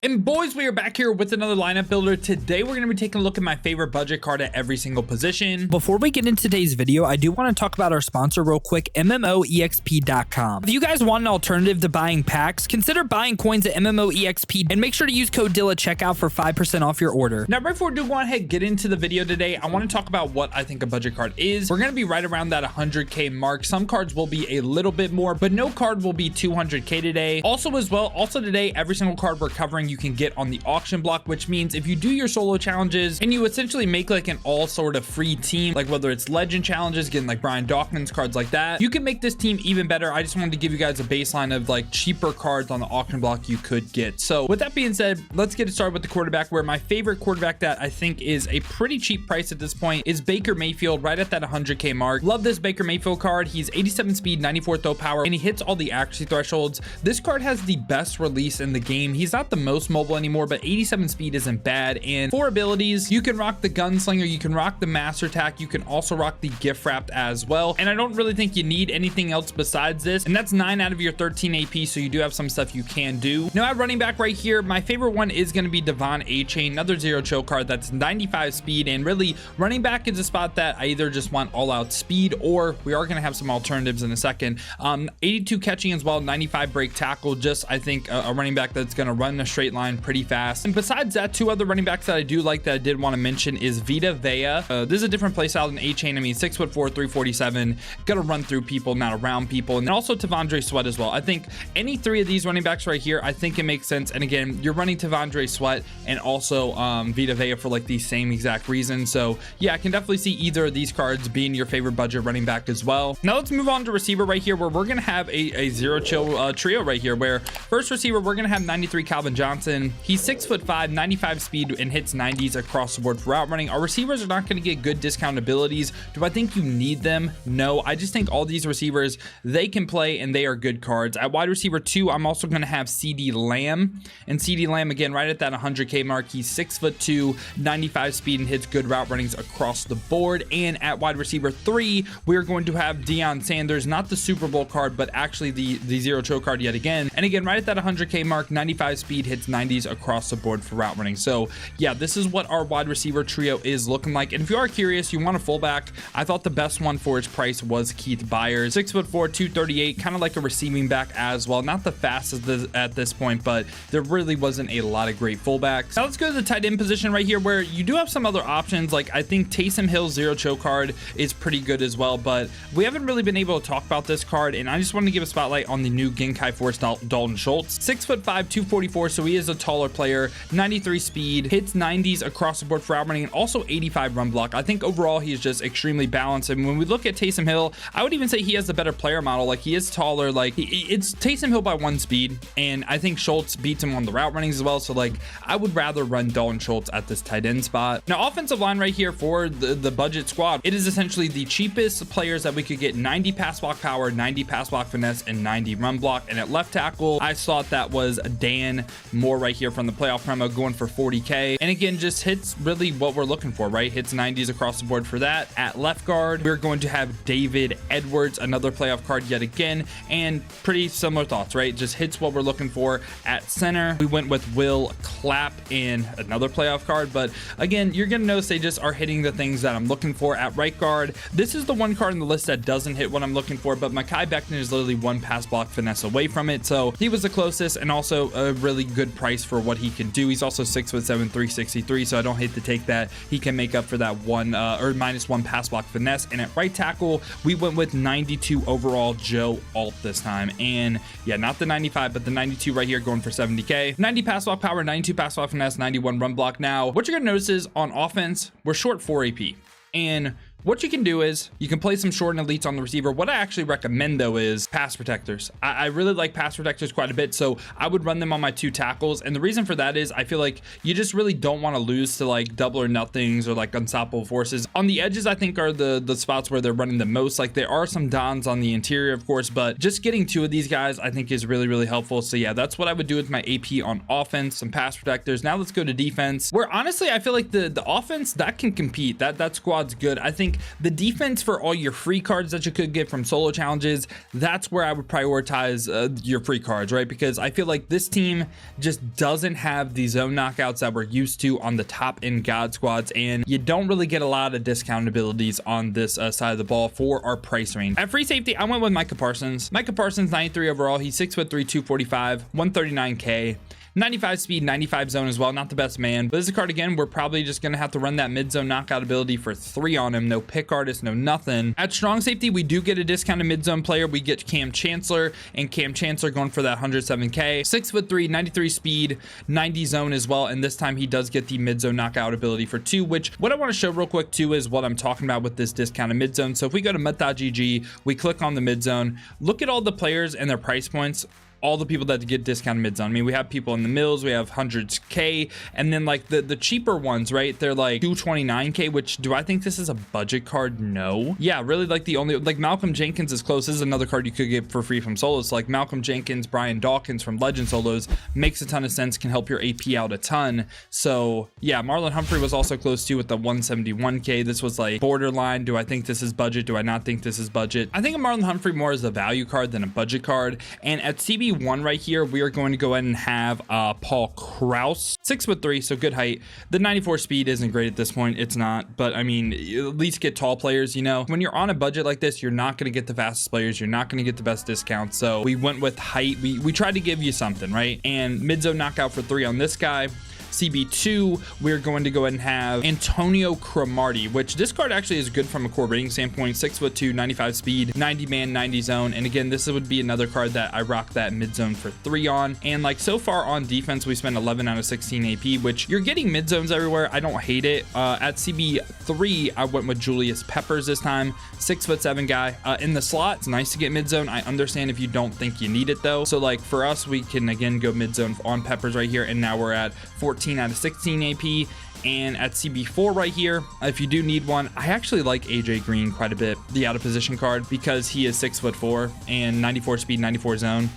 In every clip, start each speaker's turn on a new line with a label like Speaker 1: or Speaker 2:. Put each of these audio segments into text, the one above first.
Speaker 1: And boys, we are back here with another lineup builder. Today, we're going to be taking a look at my favorite budget card at every single position.
Speaker 2: Before we get into today's video, I do want to talk about our sponsor real quick, MMOEXP.com. If you guys want an alternative to buying packs, consider buying coins at MMOEXP and make sure to use code DILL at checkout for 5% off your order.
Speaker 1: Now, right before we do go ahead and get into the video today, I want to talk about what I think a budget card is. We're going to be right around that 100K mark. Some cards will be a little bit more, but no card will be 200K today. Also today, every single card we're covering you can get on the auction block, which means if you do your solo challenges and you essentially make like an all sort of free team, like whether it's legend challenges, getting like Brian Dawkins cards like that, you can make this team even better. I just wanted to give you guys a baseline of like cheaper cards on the auction block you could get. So with that being said, let's get started with the quarterback, where my favorite quarterback that I think is a pretty cheap price at this point is Baker Mayfield, right at that 100K mark. Love this Baker Mayfield card. He's 87 speed, 94 throw power, and he hits all the accuracy thresholds. This card has the best release in the game. He's not the most mobile anymore, but 87 speed isn't bad. And for abilities, you can rock the gunslinger, you can rock the master attack, you can also rock the gift wrapped as well. And I don't really think you need anything else besides this, and that's 9 out of your 13 AP, so you do have some stuff you can do. Now at running back right here, my favorite one is going to be Devon A-Chain, another zero chill card that's 95 speed. And really, running back is a spot that I either just want all out speed, or we are going to have some alternatives in a second. 82 catching as well, 95 break tackle, just I think a running back that's going to run a straight line pretty fast. And besides that, two other running backs that I do like that I did want to mention is Vita Vea. This is a different play style than A-Chain. I mean, 6'4", 347, gonna run through people, not around people. And then also T'Vondre Sweat as well. I think any three of these running backs right here, I think it makes sense. And again, you're running T'Vondre Sweat and also Vita Vea for like the same exact reason. So yeah, I can definitely see either of these cards being your favorite budget running back as well. Now let's move on to receiver right here, where we're gonna have a zero chill trio right here, where first receiver, we're gonna have 93 Calvin Johnson. He's 6'5", 95 speed, and hits 90s across the board for route running. Our receivers are not going to get good discount abilities. Do I think you need them? No, I just think all these receivers, they can play and they are good cards. At wide receiver 2, I'm also going to have CD Lamb, and CD Lamb again right at that 100K mark. He's 6'2", 95 speed, and hits good route runnings across the board. And at wide receiver 3, we're going to have Deion Sanders, not the Super Bowl card, but actually the zero chill card yet again. And again, right at that 100K mark, 95 speed, hits 90s across the board for route running. So yeah, this is what our wide receiver trio is looking like. And if you are curious, you want a fullback, I thought the best one for its price was Keith Byers, 6'4", 238, kind of like a receiving back as well. Not the fastest at this point, but there really wasn't a lot of great fullbacks. Now let's go to the tight end position right here, where you do have some other options. Like I think Taysom Hill's zero chill card is pretty good as well, but we haven't really been able to talk about this card, and I just want to give a spotlight on the new Genkai Force Dalton Schultz, 6'5", 244, so he is a taller player, 93 speed, hits 90s across the board for route running, and also 85 run block. I think overall he's just extremely balanced. And when we look at Taysom Hill, I would even say he has the better player model. Like he is taller, like it's Taysom Hill by 1 speed, and I think Schultz beats him on the route runnings as well. So like I would rather run Dalton Schultz at this tight end spot. Now offensive line right here for the budget squad, it is essentially the cheapest players that we could get: 90 pass block power, 90 pass block finesse, and 90 run block. And at left tackle, I thought that was Dan Moore right here from the playoff promo, going for 40K. And again, just hits really what we're looking for, right? Hits 90s across the board for that. At left guard, we're going to have David Edwards, another playoff card yet again, and pretty similar thoughts, right? Just hits what we're looking for. At center, we went with Will Clapp, and another playoff card, but again, you're gonna notice they just are hitting the things that I'm looking for. At right guard, this is the one card in the list that doesn't hit what I'm looking for, but Mekhi Becton is literally 1 pass block finesse away from it, so he was the closest, and also a really good price for what he can do. He's also 6'7", 363, so I don't hate to take that. He can make up for that -1 pass block finesse. And at right tackle, we went with 92 overall Joe Alt this time, and yeah, not the 95, but the 92 right here, going for 70K. 90 pass block power, 92 pass block finesse, 91 run block. Now what you're gonna notice is on offense, we're short 4 AP, and what you can do is you can play some short and elites on the receiver. What I actually recommend though is pass protectors. I really like pass protectors quite a bit, so I would run them on my 2 tackles. And the reason for that is I feel like you just really don't want to lose to like double or nothings or like unstoppable forces. On the edges, I think are the spots where they're running the most. Like there are some Dons on the interior, of course, but just getting 2 of these guys I think is really helpful. So yeah, that's what I would do with my AP on offense, some pass protectors. Now let's go to defense, where honestly I feel like the offense that can compete. That squad's good. I think think the defense for all your free cards that you could get from solo challenges, that's where I would prioritize your free cards, right? Because I feel like this team just doesn't have the zone knockouts that we're used to on the top end God squads, and you don't really get a lot of discount abilities on this side of the ball for our price range. At free safety, I went with Micah Parsons. Micah Parsons, 93 overall. He's 6'3", 245, 139K. 95 speed, 95 zone as well. Not the best man, but this is a card again. We're probably just going to have to run that mid zone knockout ability for 3 on him. No pick artist, no nothing. At strong safety, we do get a discounted mid zone player. We get Cam Chancellor, and Cam Chancellor going for that 107K. 6'3", 93 speed, 90 zone as well. And this time he does get the mid zone knockout ability for 2, which what I want to show real quick too is what I'm talking about with this discounted mid zone. So if we go to mut.gg, we click on the mid zone, look at all the players and their price points. All the people that get discounted mid zone. I mean, we have people in the mills, we have 100K, and then like the cheaper ones, right? They're like 229K, which do I think this is a budget card? No. Yeah, really, like the only, like Malcolm Jenkins is close. This is another card you could get for free from solos. Like Malcolm Jenkins, Brian Dawkins from Legend Solos makes a ton of sense, can help your AP out a ton. So yeah, Marlon Humphrey was also close too with the 171K. This was like borderline. Do I think this is budget? Do I not think this is budget? I think of Marlon Humphrey more as a value card than a budget card. And at CB1 right here, we are going to go ahead and have Paul Krause, 6'3", so good height. The 94 speed isn't great at this point. It's not, but I mean, at least get tall players. You know, when you're on a budget like this, you're not going to get the fastest players. You're not going to get the best discounts. So we went with height. We tried to give you something, right? And mid zone knockout for 3 on this guy. CB2, we're going to go ahead and have Antonio Cromartie, which this card actually is good from a core rating standpoint. 6'2", 95 speed, 90 man, 90 zone. And again, this would be another card that I rock that mid zone for 3 on. And like so far on defense, we spent 11 out of 16 AP, which you're getting mid zones everywhere. I don't hate it. At CB3, I went with Julius Peppers this time. 6'7" guy in the slot. It's nice to get mid zone. I understand if you don't think you need it though. So like for us, we can again go mid zone on Peppers right here. And now we're at 14 out of 16 AP. And at CB4 right here, if you do need one, I actually like AJ Green quite a bit, the out of position card, because he is 6'4" and 94 speed, 94 zone.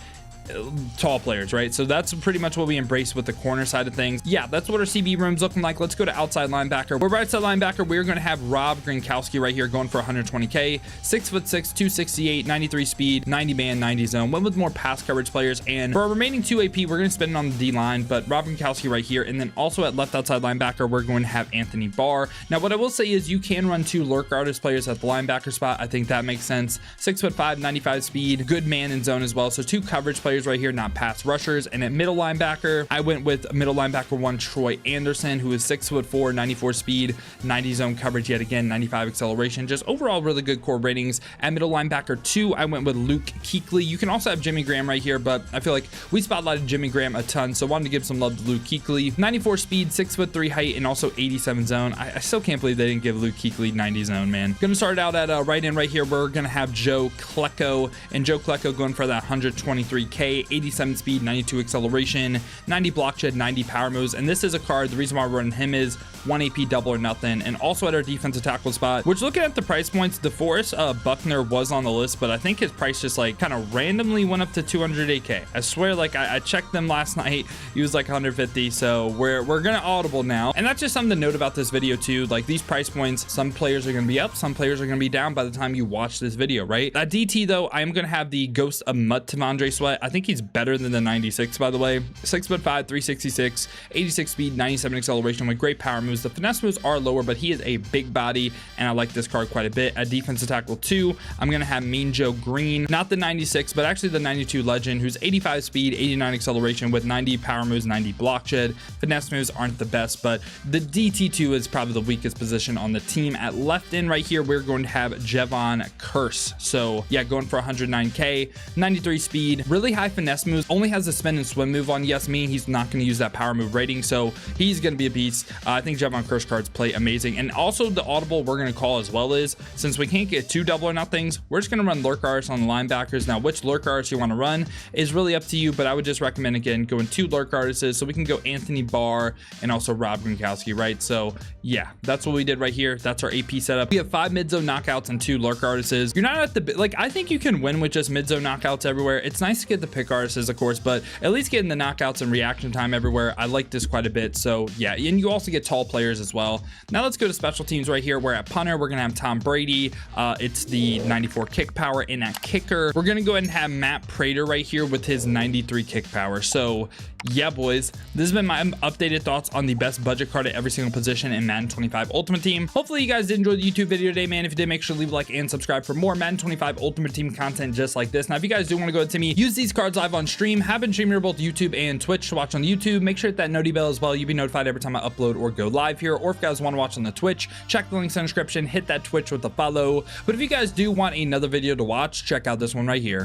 Speaker 1: Tall players, right? So that's pretty much what we embrace with the corner side of things. Yeah, that's what our CB room's looking like. Let's go to outside linebacker. We're right side linebacker. We're going to have Rob Gronkowski right here going for 120K, 6'6", 268, 93 speed, 90 man, 90 zone. Went with more pass coverage players. And for our remaining 2 AP, we're going to spend it on the D line, but Rob Gronkowski right here. And then also at left outside linebacker, we're going to have Anthony Barr. Now, what I will say is you can run 2 lurk artist players at the linebacker spot. I think that makes sense. 6'5", 95 speed, good man in zone as well. So 2 coverage players right here, not pass rushers. And at middle linebacker, I went with middle linebacker 1 Troy Anderson, who is 6'4", 94 speed, 90 zone coverage yet again, 95 acceleration. Just overall really good core ratings. At middle linebacker 2, I went with Luke Kuechly. You can also have Jimmy Graham right here, but I feel like we spotlighted Jimmy Graham a ton, so wanted to give some love to Luke Kuechly. 94 speed, 6'3" height, and also 87 zone. I still can't believe they didn't give Luke Kuechly 90 zone, man. Gonna start out at right end right here. We're gonna have Joe Klecko, and Joe Klecko going for that 123K, 87 speed, 92 acceleration, 90 block shed, 90 power moves. And this is a card, the reason why we're running him is 1 AP double or nothing. And also at our defensive tackle spot, which looking at the price points, DeForest Buckner was on the list, but I think his price just like kind of randomly went up to 208K. I swear, like I checked them last night, he was like 150. So we're gonna audible now. And that's just something to note about this video too. Like these price points, some players are gonna be up, some players are gonna be down by the time you watch this video, right? At DT though, I am gonna have the Ghost of Mutt T'Vondre Sweat. I think he's better than the 96, by the way. 6'5", 366, 86 speed, 97 acceleration with great power moves. The finesse moves are lower, but he is a big body, and I like this card quite a bit. At defensive tackle 2, I'm gonna have Mean Joe Green, not the 96, but actually the 92 legend, who's 85 speed, 89 acceleration with 90 power moves, 90 block shed. Finesse moves aren't the best, but the DT2 is probably the weakest position on the team. At left end right here, we're going to have Jevon Kearse. So yeah, going for 109K, 93 speed, really high finesse moves, only has a spin and swim move on yes me. He's not going to use that power move rating, so he's going to be a beast. I think Jevon Kearse cards play amazing. And also the audible we're going to call as well is, since we can't get 2 double or nothings, we're just going to run lurk artists on the linebackers. Now which lurk artists you want to run is really up to you, but I would just recommend again going 2 lurk artists, so we can go Anthony Barr and also Rob Gronkowski, right? So yeah, that's what we did right here. That's our AP setup. We have 5 mid zone knockouts and 2 lurk artists. You're not at the, like, I think you can win with just mid zone knockouts everywhere. It's nice to get the pick artists of course, but at least getting the knockouts and reaction time everywhere, I like this quite a bit. So yeah, and you also get tall players as well. Now let's go to special teams right here, where at punter, we're going to have Tom Brady. It's the 94 kick power. And at kicker, we're going to go ahead and have Matt Prater right here with his 93 kick power. So yeah, boys, this has been my updated thoughts on the best budget card at every single position in Madden 25 Ultimate Team. Hopefully you guys did enjoy the YouTube video today, man. If you did, make sure to leave a like and subscribe for more Madden 25 Ultimate Team content just like this. Now, if you guys do want to go to me, use these cards live on stream. Have been streaming both YouTube and Twitch to watch on YouTube. Make sure to hit that noti bell as well. You'll be notified every time I upload or go live here. Or if you guys want to watch on the Twitch, check the links in the description. Hit that Twitch with a follow. But if you guys do want another video to watch, check out this one right here.